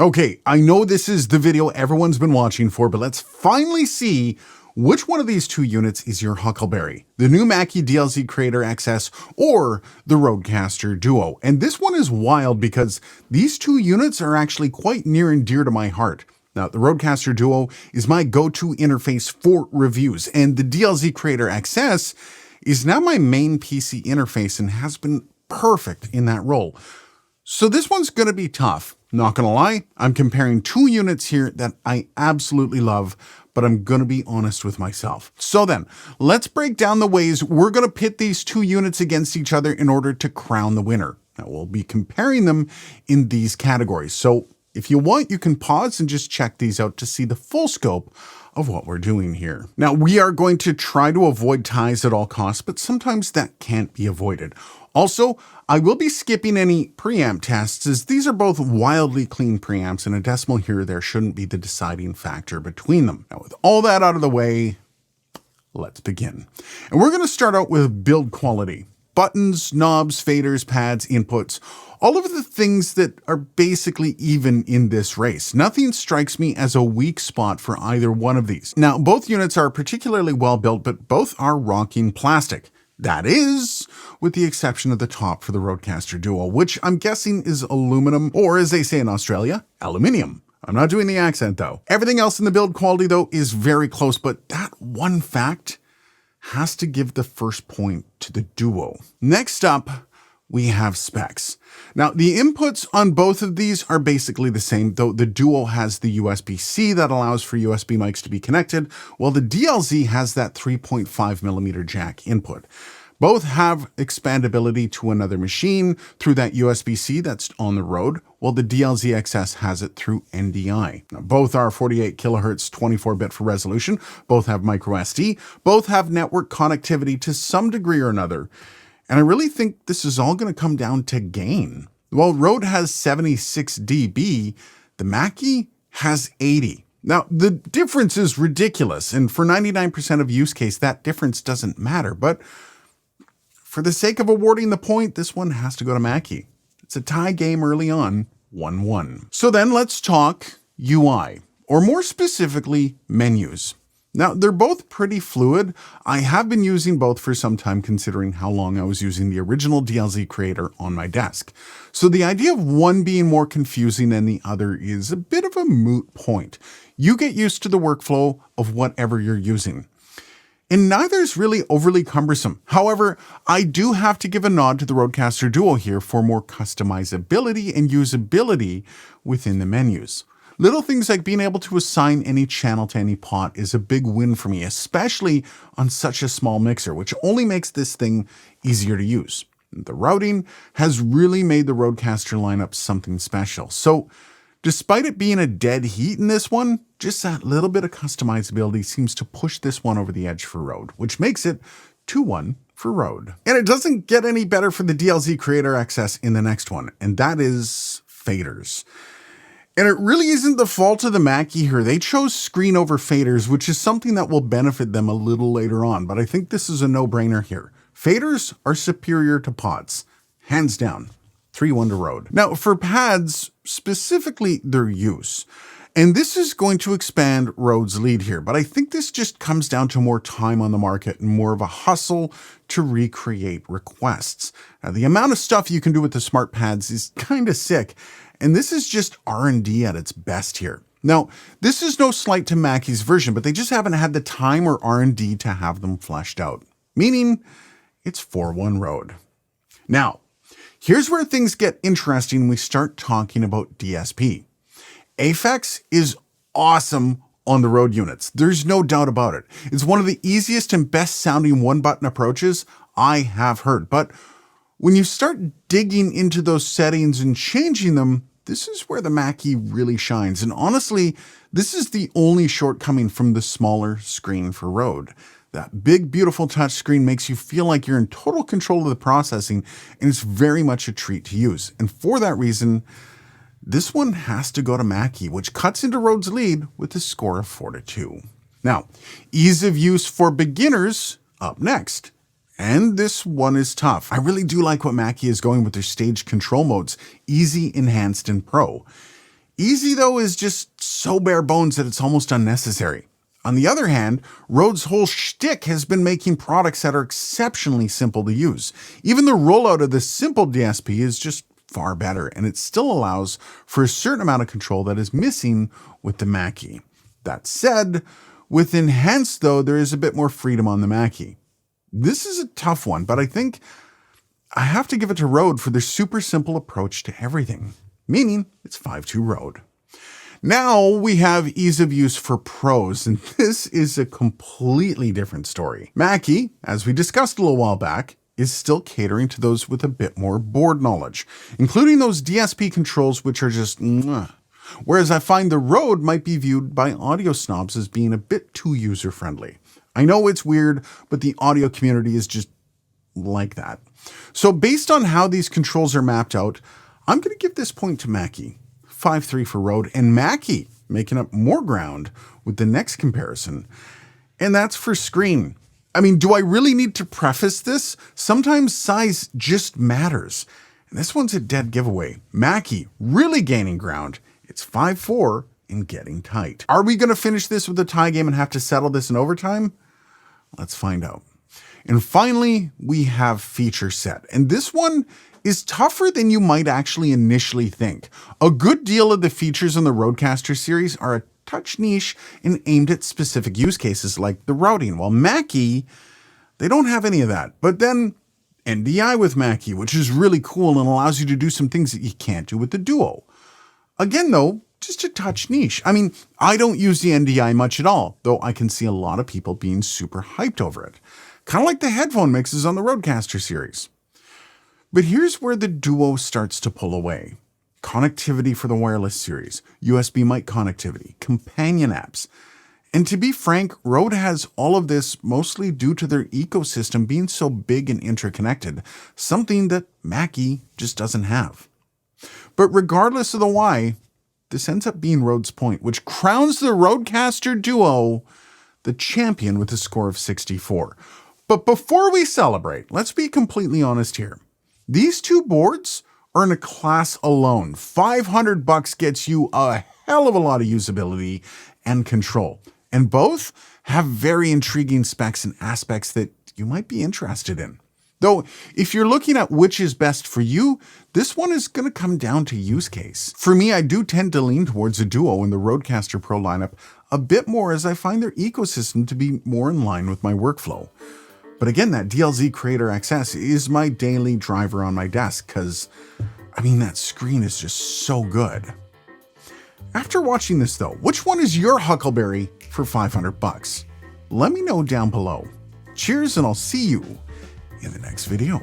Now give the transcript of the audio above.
Okay, I know this is the video everyone's been watching for, but let's finally see which one of these two units is your Huckleberry, the new Mackie DLZ Creator XS or the RODECASTER Duo. And this one is wild because these two units are actually quite near and dear to my heart. Now, the RODECASTER Duo is my go-to interface for reviews, and the DLZ Creator XS is now my main PC interface and has been perfect in that role. So this one's going to be tough. Not going to lie, I'm comparing two units here that I absolutely love, but I'm going to be honest with myself. So then, let's break down the ways we're going to pit these two units against each other in order to crown the winner. Now, we'll be comparing them in these categories. So if you want, you can pause and just check these out to see the full scope of what we're doing here. Now, we are going to try to avoid ties at all costs, but sometimes that can't be avoided. Also, I will be skipping any preamp tests as these are both wildly clean preamps and a decimal here or there shouldn't be the deciding factor between them. Now, with all that out of the way, let's begin. And we're going to start out with build quality. Buttons, knobs, faders, pads, inputs, all of the things that are basically even in this race. Nothing strikes me as a weak spot for either one of these. Now, both units are particularly well built, but both are rocking plastic. That is, with the exception of the top for the RODECASTER Duo, which I'm guessing is aluminum, or as they say in Australia, aluminium. I'm not doing the accent though. Everything else in the build quality though is very close, but that one fact has to give the first point to the Duo. Next up, we have specs. Now, the inputs on both of these are basically the same, though the Duo has the USB-C that allows for USB mics to be connected, while the DLZ has that 3.5mm jack input. Both have expandability to another machine through that USB-C that's on the road, while the DLZ XS has it through NDI. Now, both are 48 kilohertz, 24-bit for resolution, both have micro SD, both have network connectivity to some degree or another. And I really think this is all going to come down to gain. While Rode has 76 dB, the Mackie has 80. Now, the difference is ridiculous, and for 99% of use case, that difference doesn't matter. But for the sake of awarding the point, this one has to go to Mackie. It's a tie game early on, 1-1. So then let's talk UI, or more specifically, menus. Now, they're both pretty fluid. I have been using both for some time considering how long I was using the original DLZ Creator on my desk. So the idea of one being more confusing than the other is a bit of a moot point. You get used to the workflow of whatever you're using. And neither is really overly cumbersome. However, I do have to give a nod to the RODECASTER Duo here for more customizability and usability within the menus. Little things like being able to assign any channel to any pot is a big win for me, especially on such a small mixer, which only makes this thing easier to use. The routing has really made the RODECASTER lineup something special. So despite it being a dead heat in this one, just that little bit of customizability seems to push this one over the edge for Rode, which makes it 2-1 for Rode. And it doesn't get any better for the DLZ Creator XS in the next one, and that is faders. And it really isn't the fault of the Mackie here. They chose screen over faders, which is something that will benefit them a little later on, but I think this is a no-brainer here. Faders are superior to pots, hands down. 3-1 to Rode. Now, for pads, specifically their use, and this is going to expand Rode's lead here, but I think this just comes down to more time on the market and more of a hustle to recreate requests. Now, the amount of stuff you can do with the smart pads is kind of sick, and this is just R&D at its best here. Now, this is no slight to Mackie's version, but they just haven't had the time or R&D to have them fleshed out, meaning it's 4-1 Rode. Now, here's where things get interesting when we start talking about DSP. Aphex is awesome on the Rode units. There's no doubt about it. It's one of the easiest and best sounding one-button approaches I have heard. But when you start digging into those settings and changing them, this is where the Mackie really shines. And honestly, this is the only shortcoming from the smaller screen for Rode. That big, beautiful touchscreen makes you feel like you're in total control of the processing, and it's very much a treat to use. And for that reason, this one has to go to Mackie, which cuts into Rode's lead with a score of 4-2. Now, ease of use for beginners up next. And this one is tough. I really do like what Mackie is going with their stage control modes, Easy, Enhanced, and Pro. Easy, though, is just so bare bones that it's almost unnecessary. On the other hand, Rode's whole shtick has been making products that are exceptionally simple to use. Even the rollout of the simple DSP is just far better, and it still allows for a certain amount of control that is missing with the Mackie. That said, with Enhanced, though, there is a bit more freedom on the Mackie. This is a tough one, but I think I have to give it to Rode for their super simple approach to everything, meaning it's 5.2 Rode. Now we have ease of use for pros, and this is a completely different story. Mackie, as we discussed a little while back, is still catering to those with a bit more board knowledge, including those DSP controls which are just mwah. Whereas I find the Rode might be viewed by audio snobs as being a bit too user-friendly. I know it's weird, but the audio community is just like that. So based on how these controls are mapped out, I'm going to give this point to Mackie. 5.3 for Rode, and Mackie making up more ground with the next comparison. And that's for screen. I mean, do I really need to preface this? Sometimes size just matters. And this one's a dead giveaway. Mackie really gaining ground. It's 5.4 and getting tight. Are we going to finish this with a tie game and have to settle this in overtime? Let's find out. And finally, we have feature set. And this one is tougher than you might actually initially think. A good deal of the features in the RODECASTER series are a touch niche and aimed at specific use cases like the routing, while Mackie, they don't have any of that. But then NDI with Mackie, which is really cool and allows you to do some things that you can't do with the Duo. Again, though, just a touch niche. I mean, I don't use the NDI much at all, though I can see a lot of people being super hyped over it. Kind of like the headphone mixes on the RODECASTER series. But here's where the Duo starts to pull away. Connectivity for the wireless series, USB mic connectivity, companion apps. And to be frank, Rode has all of this mostly due to their ecosystem being so big and interconnected, something that Mackie just doesn't have. But regardless of the why, this ends up being Rode's point, which crowns the RODECASTER Duo the champion with a score of 64. But before we celebrate, let's be completely honest here. These two boards are in a class alone. $500 gets you a hell of a lot of usability and control. And both have very intriguing specs and aspects that you might be interested in. Though, if you're looking at which is best for you, this one is going to come down to use case. For me, I do tend to lean towards a Duo in the RODECASTER Pro lineup a bit more as I find their ecosystem to be more in line with my workflow. But again, that DLZ Creator XS is my daily driver on my desk because, I mean, that screen is just so good. After watching this though, which one is your Huckleberry for $500? Let me know down below. Cheers, and I'll see you in the next video.